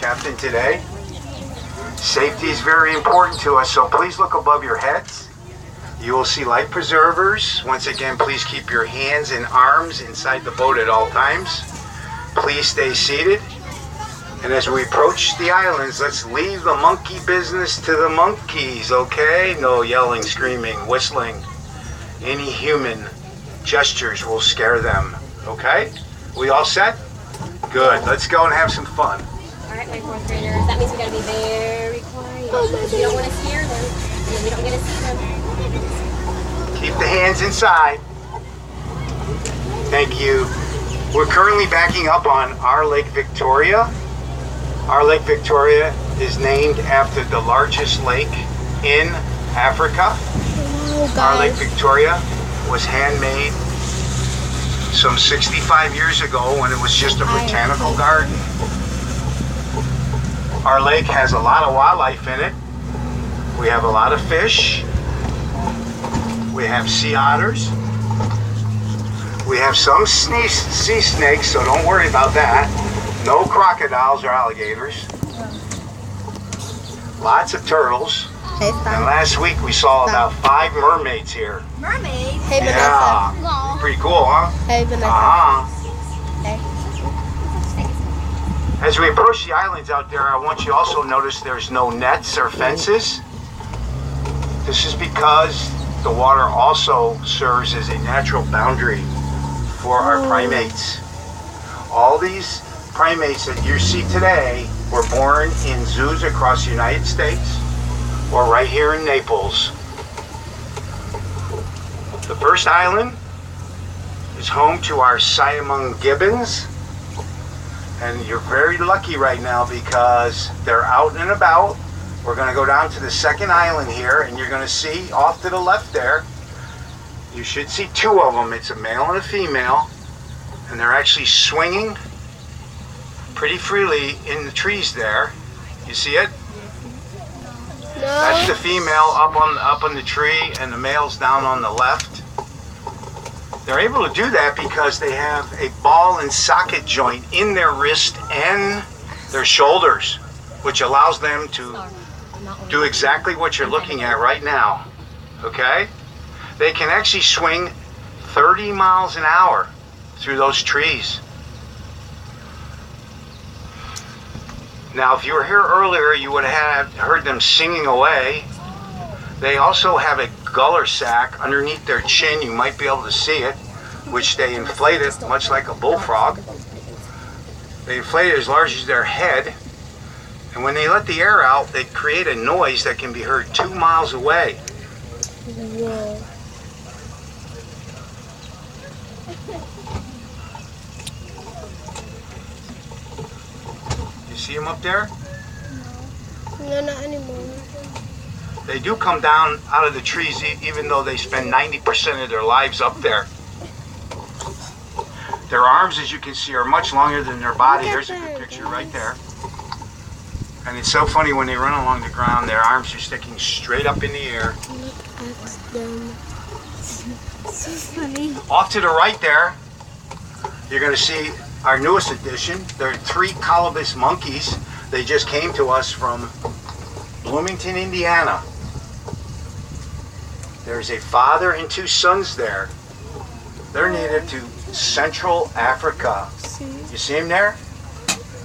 captain today. Safety is very important to us, so please look above your heads. You will see life preservers. Once again, please keep your hands and arms inside the boat at all times. Please stay seated. And as we approach the islands, let's leave the monkey business to the monkeys, okay? No yelling, screaming, whistling. Any human gestures will scare them, okay? We all set? Good. Let's go and have some fun. All right, my fourth graders. That means we gotta be very quiet. We don't want to scare them, and we don't get to see them. Keep the hands inside. Thank you. We're currently backing up on our Lake Victoria. Our Lake Victoria is named after the largest lake in Africa. Our Lake Victoria was handmade some 65 years ago when it was just a botanical garden. Our lake has a lot of wildlife in it. We have a lot of fish. We have sea otters. We have some sea snakes, so don't worry about that. No crocodiles or alligators. Lots of turtles. And last week we saw about 5 mermaids here. Mermaids? Hey, Vanessa. Yeah. Pretty cool, huh? Hey, Vanessa. Hey. As we approach the islands out there, I want you to also notice there's no nets or fences. This is because the water also serves as a natural boundary for our primates. All these primates that you see today were born in zoos across the United States or right here in Naples. The first island is home to our Siamang gibbons, and you're very lucky right now because they're out and about. We're going to go down to the second island here, and you're going to see off to the left there, you should see 2 of them. It's a male and a female, and they're actually swinging pretty freely in the trees there. You see it? No. That's the female up on the tree, and the male's down on the left. They're able to do that because they have a ball and socket joint in their wrist and their shoulders, which allows them to do exactly what you're looking at right now. Okay? They can actually swing 30 miles an hour through those trees. Now, if you were here earlier, you would have heard them singing away. They also have a guller sac underneath their chin. You might be able to see it, which they inflate it much like a bullfrog. They inflate it as large as their head. And when they let the air out, they create a noise that can be heard 2 miles away. Whoa. You see them up there? No, not anymore. They do come down out of the trees even though they spend 90% of their lives up there. Their arms, as you can see, are much longer than their body. Here's a good picture right there. And it's so funny when they run along the ground, their arms are sticking straight up in the air. Look at them. So funny. Off to the right there, you're going to see our newest addition. There are 3 colobus monkeys. They just came to us from Bloomington, Indiana. There's a father and 2 sons there. They're native to Central Africa. You see them there?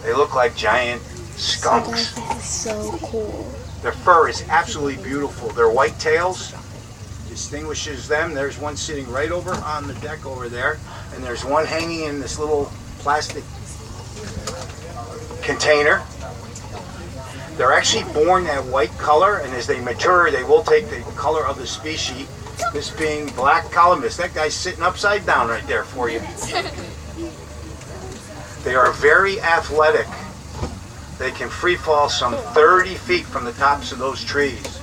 They look like giant skunks. That is so cool. Their fur is absolutely beautiful. Their white tails distinguishes them. There's one sitting right over on the deck over there, and there's one hanging in this little plastic container. They're actually born that white color, and as they mature, they will take the color of the species, this being black colobus. That guy's sitting upside down right there for you. They are very athletic. They can free fall some 30 feet from the tops of those trees.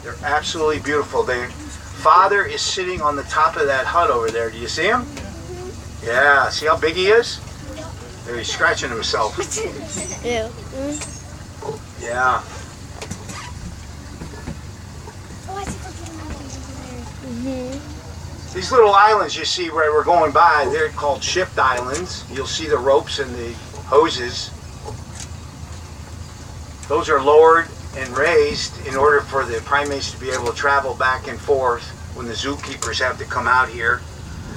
They're absolutely beautiful. Their father is sitting on the top of that hut over there. Do you see him? Yeah, see how big he is? There, he's scratching himself. Yeah. Yeah. These little islands you see where we're going by, they're called shift islands. You'll see the ropes and the hoses. Those are lowered and raised in order for the primates to be able to travel back and forth when the zookeepers have to come out here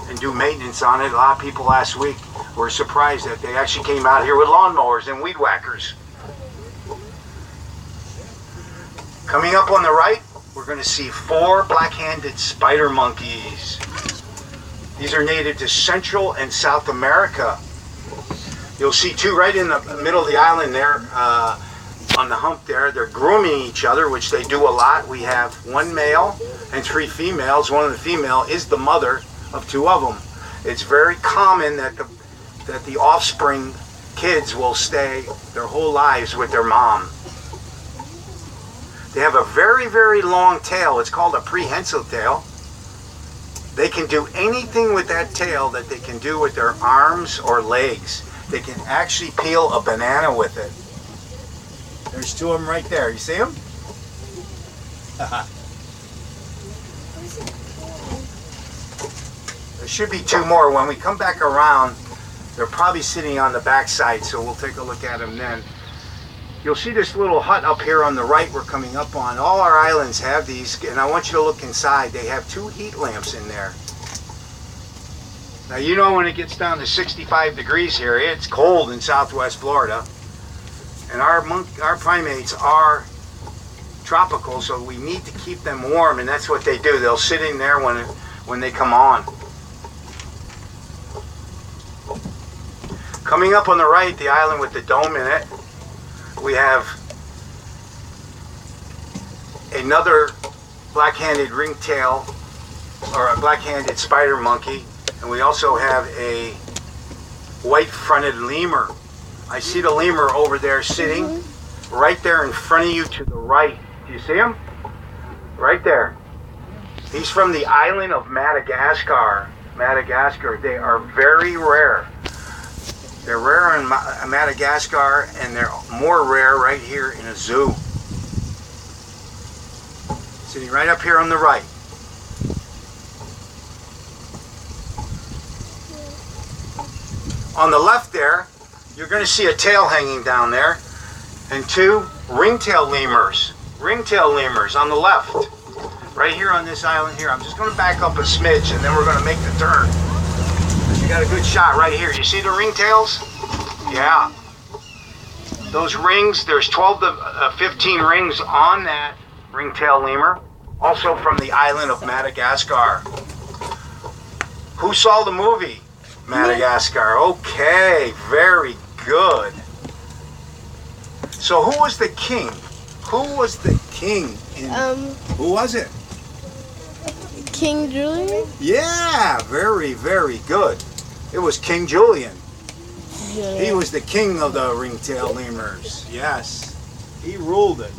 and do maintenance on it. A lot of people last week were surprised that they actually came out here with lawnmowers and weed whackers. Coming up on the right, we're going to see 4 black-handed spider monkeys. These are native to Central and South America. You'll see 2 right in the middle of the island there, on the hump there. They're grooming each other, which they do a lot. We have 1 male and 3 females. One of the female is the mother of 2 of them. It's very common that the offspring kids will stay their whole lives with their mom. They have a very, very long tail. It's called a prehensile tail. They can do anything with that tail that they can do with their arms or legs. They can actually peel a banana with it. There's 2 of them right there. You see them? There should be 2 more. When we come back around, they're probably sitting on the backside, so we'll take a look at them then. You'll see this little hut up here on the right we're coming up on. All our islands have these, and I want you to look inside. They have 2 heat lamps in there. Now, you know when it gets down to 65 degrees here, it's cold in Southwest Florida. And our primates are tropical, so we need to keep them warm, and that's what they do. They'll sit in there when they come on. Coming up on the right, the island with the dome in it, we have another black-handed ringtail, or a black-handed spider monkey, and we also have a white-fronted lemur. I see the lemur over there sitting right there in front of you to the right. Do you see him? Right there. He's from the island of Madagascar. Madagascar. They are very rare. They're rare in Madagascar, and they're more rare right here in a zoo. Sitting right up here on the right. On the left there, you're going to see a tail hanging down there, and 2 ringtail lemurs. Ringtail lemurs on the left. Right here on this island here. I'm just going to back up a smidge, and then we're going to make the turn. You got a good shot right here. You see the ringtails? Yeah. Those rings, there's 12 to 15 rings on that ringtail lemur. Also from the island of Madagascar. Who saw the movie? Madagascar. Okay, very good. So who was the king? Who was the king in... who was it? King Julian? Yeah, very, very good. It was King Julian. He was the king of the ringtail lemurs. Yes, he ruled it.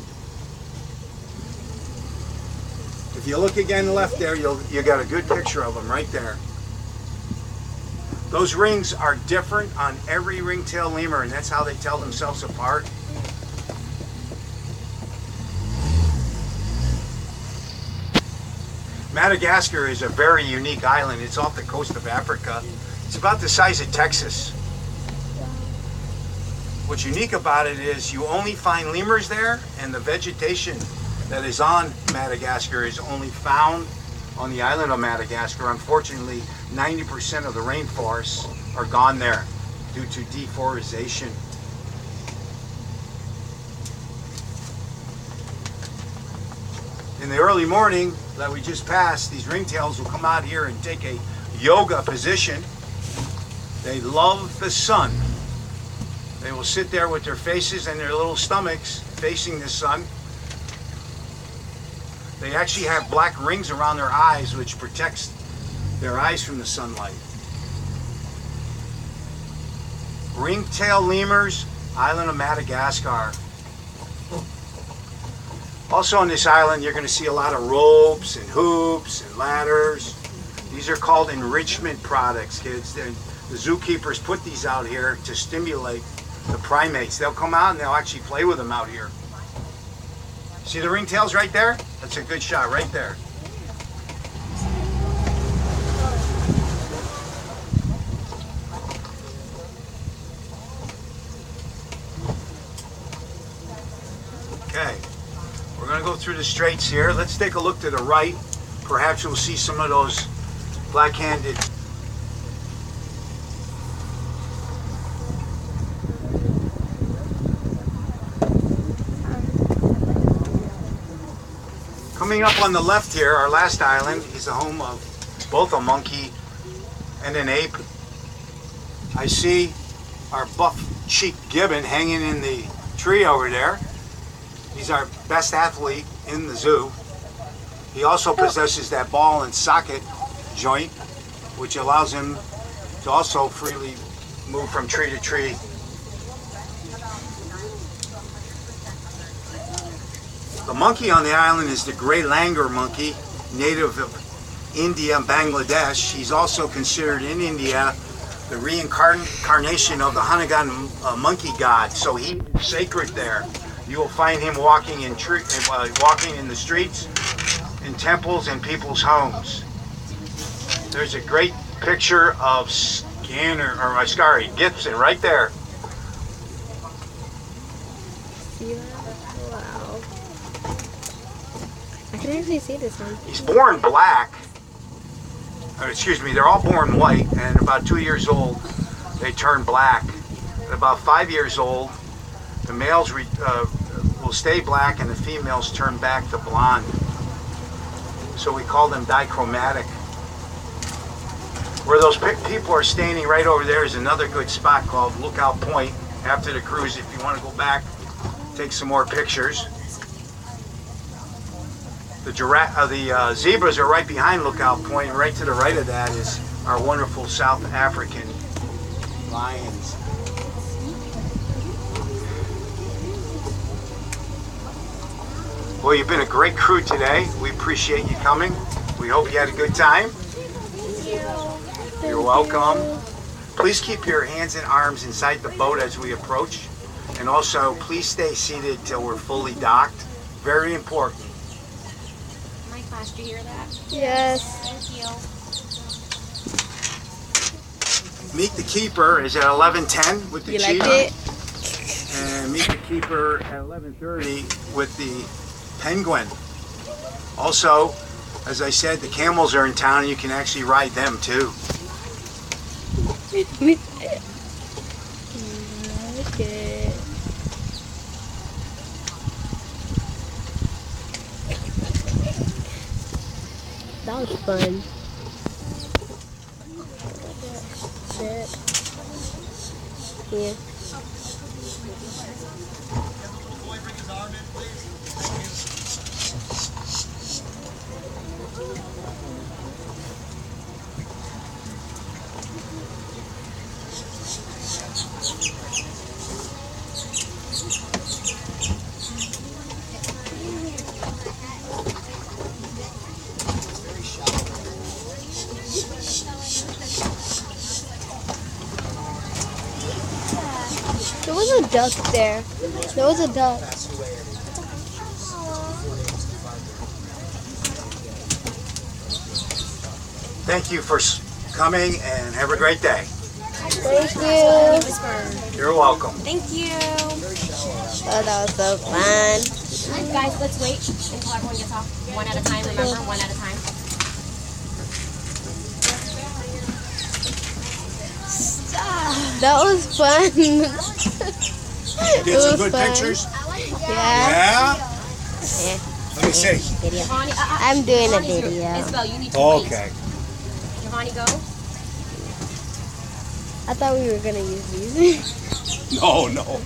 If you look again left there, you got a good picture of him right there. Those rings are different on every ringtail lemur, and that's how they tell themselves apart. Madagascar is a very unique island. It's off the coast of Africa. It's about the size of Texas. What's unique about it is you only find lemurs there, and the vegetation that is on Madagascar is only found on the island of Madagascar. Unfortunately, 90% of the rainforests are gone there due to deforestation. In the early morning that we just passed, these ringtails will come out here and take a yoga position. They love the sun. They will sit there with their faces and their little stomachs facing the sun. They actually have black rings around their eyes, which protects their eyes from the sunlight. Ringtail lemurs, island of Madagascar. Also on this island, you're going to see a lot of ropes and hoops and ladders. These are called enrichment products, kids. The zookeepers put these out here to stimulate the primates. They'll come out and they'll actually play with them out here. See the ringtails right there? That's a good shot right there. Okay. We're going to go through the straits here. Let's take a look to the right. Perhaps we'll see some of those black-handed. Coming up on the left here, our last island is the home of both a monkey and an ape. I see our buff-cheeked gibbon hanging in the tree over there. He's our best athlete in the zoo. He also possesses that ball and socket joint, which allows him to also freely move from tree to tree. The monkey on the island is the gray langur monkey, native of India and Bangladesh. He's also considered in India the reincarnation of the Hanukkah monkey god, so he is sacred there. You will find him walking in the streets, in temples, and people's homes. There's a great picture of Gibson right there. Wow. I can actually see this one. He's born black. Excuse me, they're all born white, and about 2 years old, they turn black. At about 5 years old, the males will stay black and the females turn back to blonde. So we call them dichromatic. Where those people are standing right over there is another good spot called Lookout Point. After the cruise, if you want to go back, take some more pictures. The zebras are right behind Lookout Point. Right to the right of that is our wonderful South African lions. Well, you've been a great crew today. We appreciate you coming. We hope you had a good time. You're welcome. Please keep your hands and arms inside the boat as we approach. And also, please stay seated till we're fully docked. Very important. My class, do you hear that? Yes. Thank you. Meet the Keeper is at 11:10 with the You Chief. liked it? And Meet the Keeper at 11:30 with the Penguin. Also, as I said, the camels are in town and you can actually ride them too. Okay. That was fun. Shit. Yeah. There was a duck there. There was a duck. Thank you for coming and have a great day. Thank you. You're welcome. Thank you. Oh, that was so fun. Guys, let's wait until everyone gets off. One at a time, remember? One at a time. That was fun. Get some good pictures? Yeah. Yeah? Yeah. Let me see. Video. Johanny, I'm doing a Johanny, video. Isabel, you need to Okay. wait. Johanny, go. I thought we were gonna use these. No, no.